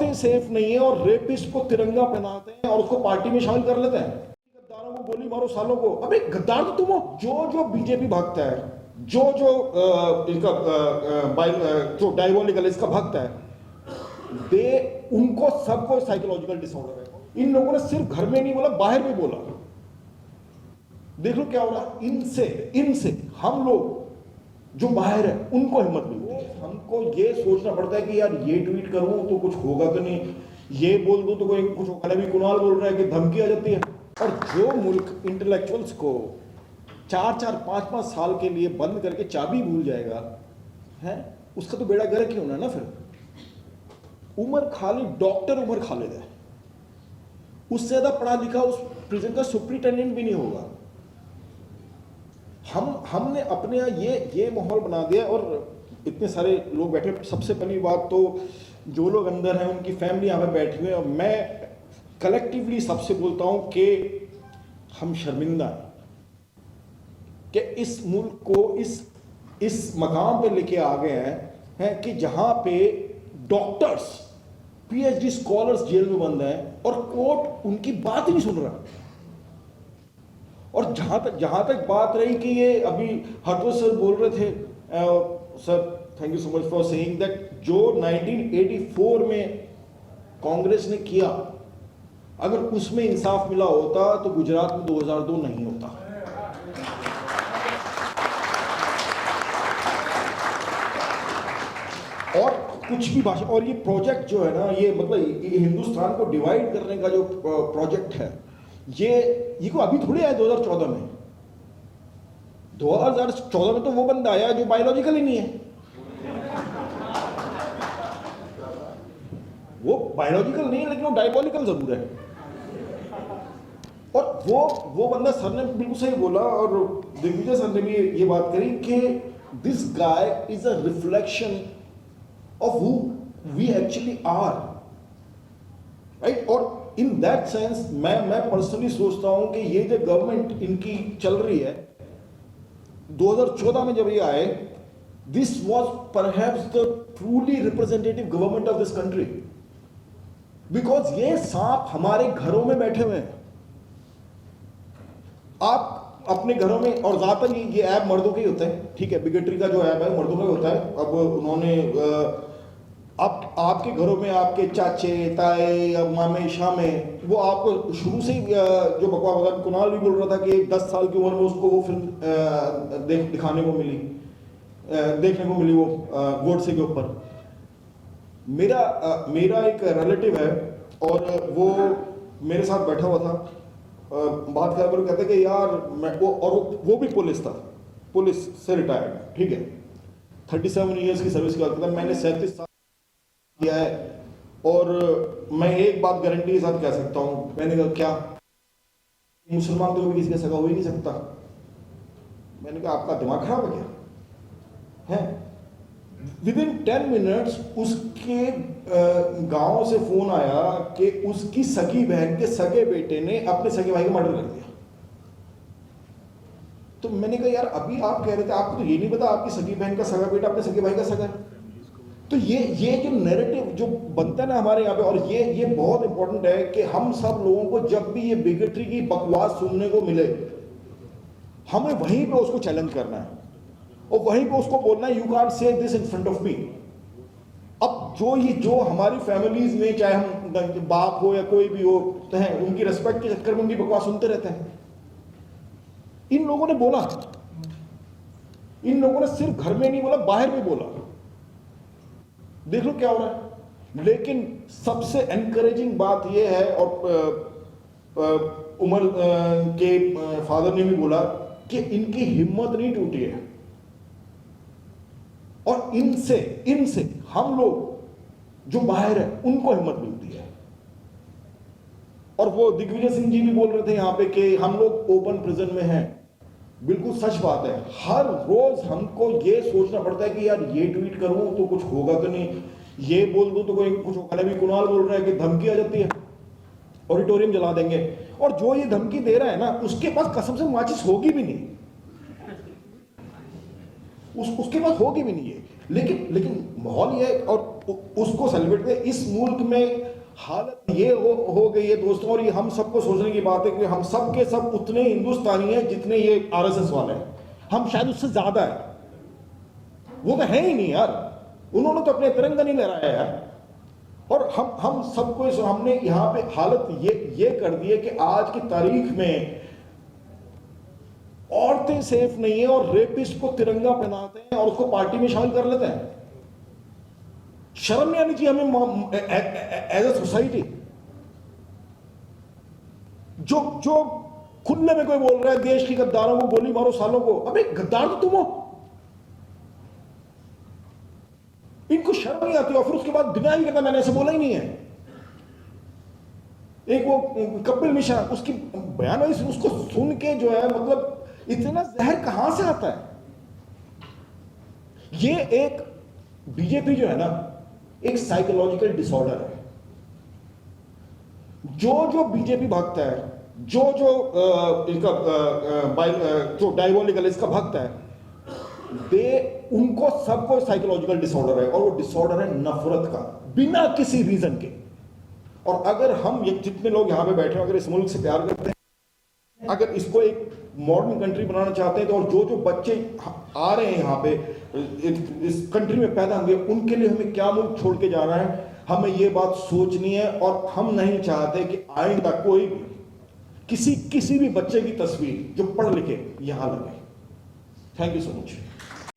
औरतें सेफ नहीं है और रेपिस्ट को तिरंगा पहनाते हैं और उसको पार्टी में शामिल कर लेते हैं। गद्दारों को गोली मारो सालों को, अबे गद्दार तो तुम हो। जो बीजेपी भक्त है, जो इनका जो डायबोलिकल इसका भक्त है, उनको सबको साइकोलॉजिकल डिसऑर्डर है। इन लोगों ने सिर्फ घर में नहीं बोला, बाहर भी बोला। देख लो क्या हो रहा है। इनसे हम लोग जो बाहर है उनको हिम्मत मिलती है। हमको ये सोचना पड़ता है कि यार ये ट्वीट करूं तो कुछ होगा तो नहीं, ये बोल दूं तो कोई कुछ होगा। अभी कुणाल बोल रहा है कि धमकी आ जाती है। और जो मुल्क इंटेलेक्चुअल्स को 4-4, 5-5 साल के लिए बंद करके चाबी भूल जाएगा है, उसका तो बेड़ा गर्क ही होना है ना। फिर उमर खालिद, डॉक्टर उमर खालिद है, उससे ज्यादा पढ़ा लिखा उस प्रिजन का सुप्रिटेंडेंट भी नहीं होगा। हमने अपने यहाँ ये माहौल बना दिया और इतने सारे लोग बैठे। सबसे पहली बात तो जो लोग अंदर हैं उनकी फैमिली यहाँ पे बैठी हुई है, और मैं कलेक्टिवली सबसे बोलता हूँ कि हम शर्मिंदा हैं कि इस मुल्क को इस मकाम पे लेके आ गए हैं कि जहाँ पे डॉक्टर्स, पीएचडी स्कॉलर्स जेल में बंद हैं और कोर्ट उनकी बात ही नहीं सुन रहा। और जहां तक बात रही कि ये अभी हरदोस सर बोल रहे थे, sir thank you so much for saying that, जो 1984 में कांग्रेस ने किया, अगर उसमें इंसाफ मिला होता तो गुजरात में 2002 नहीं होता। और कुछ भी भाषा, और ये प्रोजेक्ट जो है ना, ये मतलब ये हिंदुस्तान को डिवाइड करने का जो प्रोजेक्ट है, ये को अभी थोड़ी आया 2014 में। 2014 में तो वो बंदा आया जो बायोलॉजिकल ही नहीं है। वो बायोलॉजिकल नहीं है लेकिन वो डायबोलिकल जरूर है। और वो बंदा, सर ने बिल्कुल सही बोला और दिग्विजय सर ने भी ये बात करी कि this guy is a reflection of who we actually are, right. और इन दैट सेंस मैं पर्सनली सोचता हूं कि ये जो गवर्नमेंट इनकी चल रही है, 2014 में जब ये आए, this was perhaps the truly representative government of this country, because ये सांप हमारे घरों में बैठे हुए हैं। आप अपने घरों में, और ज्यादातर ये ऐप मर्दों के ही होते हैं, ठीक है, बिगेटरी का जो ऐप है मर्दों का ही होता है। अब उन्होंने आपके घरों में आपके चाचे ताए मामे शामे, वो आपको शुरू से ही जो बकवास होता है, कुणाल भी बोल रहा था कि 10 साल की उम्र में उसको वो फिल्म देखने को मिली वो गोडसे के ऊपर। मेरा एक रिलेटिव है और वो मेरे साथ बैठा हुआ था, बात कर रहे, कहते कि यार वो भी पुलिस था, पुलिस से रिटायर्ड, ठीक है, 37 ईयर्स की सर्विस करता था। मैंने 37 साल किया है और मैं एक बात गारंटी के साथ कह सकता हूं, मैंने कहा क्या मुसलमान तो भी किसी का सगा हो ही नहीं सकता। मैंने कहा आपका दिमाग खराब है क्या है। विद इन 10 मिनट्स उसके गांव से फोन आया कि उसकी सगी बहन के सगे बेटे ने अपने सगे भाई का मर्डर कर दिया। तो मैंने कहा यार अभी आप कह रहे थे आपको तो ये नहीं पता आपकी सगी बहन का सगा बेटा अपने सगे भाई का सगा है। तो ये जो नैरेटिव जो बनता है ना हमारे यहाँ पे, और ये बहुत इंपॉर्टेंट है कि हम सब लोगों को जब भी ये बिगेटरी की बकवास सुनने को मिले, हमें वहीं पे उसको चैलेंज करना है और वहीं पे उसको बोलना है, you can't say this in front of me. अब जो हमारी फैमिलीज में, चाहे हम बाप हो या कोई भी हो, तो है उनकी रेस्पेक्ट के चक्कर में उनकी बकवास सुनते रहते हैं। इन लोगों ने बोला, इन लोगों ने सिर्फ घर में नहीं बोला, बाहर भी बोला। देख लो क्या हो रहा है। लेकिन सबसे एनकरेजिंग बात यह है, और उमर के फादर ने भी बोला कि इनकी हिम्मत नहीं टूटी है, और इनसे हम लोग जो बाहर है उनको हिम्मत मिलती है। और वो दिग्विजय सिंह जी भी बोल रहे थे यहां पे कि हम लोग ओपन प्रिजन में हैं। बिल्कुल सच बात है। हर रोज हमको ये सोचना पड़ता है कि यार ये ट्वीट करूं तो कुछ होगा तो नहीं, ये बोल दूं तो कोई कुछ होगा। अभी कुणाल बोल रहा है कि धमकी आ जाती है, ऑडिटोरियम जला देंगे, और जो ये धमकी दे रहा है ना उसके पास कसम से माचिस होगी भी नहीं, उसके पास होगी भी नहीं है। लेकिन माहौल ये है। और उसको सेलिब्रेट करें। इस मुल्क में हालत ये हो गई है दोस्तों, और ये हम सबको सोचने की बात है कि हम सब के सब उतने हिंदुस्तानी हैं जितने ये आरएसएस वाले हैं। हम शायद उससे ज्यादा है, वो तो है ही नहीं यार, उन्होंने तो अपने तिरंगा नहीं लहराया यार। और हम सबको हमने यहाँ पे हालत ये कर दी है कि आज की तारीख में औरतें सेफ नहीं है और रेपिस्ट को तिरंगा पहनाते हैं और उसको पार्टी में शामिल कर लेते हैं। शर्म नहीं आनी चाहिए हमें एज ए सोसाइटी? जो खुले में कोई बोल रहा है देश की गद्दारों को गोली मारो सालों को, अबे गद्दार तो तुम हो, इनको शर्म नहीं आती। और फिर उसके बाद डिनाई भी कहता मैंने ऐसे बोला ही नहीं है। एक वो कपिल मिश्रा, उसकी बयान उसको सुन के जो है मतलब इतना जहर कहां से आता है? ये एक बीजेपी जो है ना, एक साइकोलॉजिकल डिसऑर्डर है। जो बीजेपी भक्त है, जो डायबोलिकल इसका भक्त है, उनको सबको साइकोलॉजिकल डिसऑर्डर है, और वो डिसऑर्डर है नफरत का, बिना किसी रीजन के। और अगर हम जितने लोग यहां पे बैठे हैं अगर इस मुल्क से प्यार करते हैं, अगर इसको एक मॉडर्न कंट्री बनाना चाहते हैं, तो और जो बच्चे आ रहे हैं यहाँ पे इस कंट्री में पैदा होंगे, उनके लिए हमें क्या मुल्क छोड़ के जाना है, हमें ये बात सोचनी है। और हम नहीं चाहते कि आइंदा कोई भी किसी भी बच्चे की तस्वीर जो पढ़ लिखे यहां लगे। Thank you so much.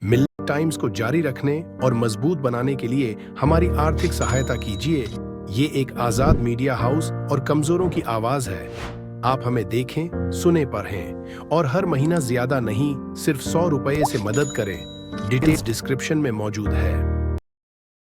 Milk times को जारी रखने और मजबूत बनाने के लिए हमारी आर्थिक सहायता कीजिए। ये एक आजाद मीडिया हाउस और कमजोरों की आवाज है। आप हमें देखें, सुने, पढ़ें और हर महीना ज्यादा नहीं, सिर्फ 100 रुपये से मदद करें। डिटेल्स डिस्क्रिप्शन में मौजूद है।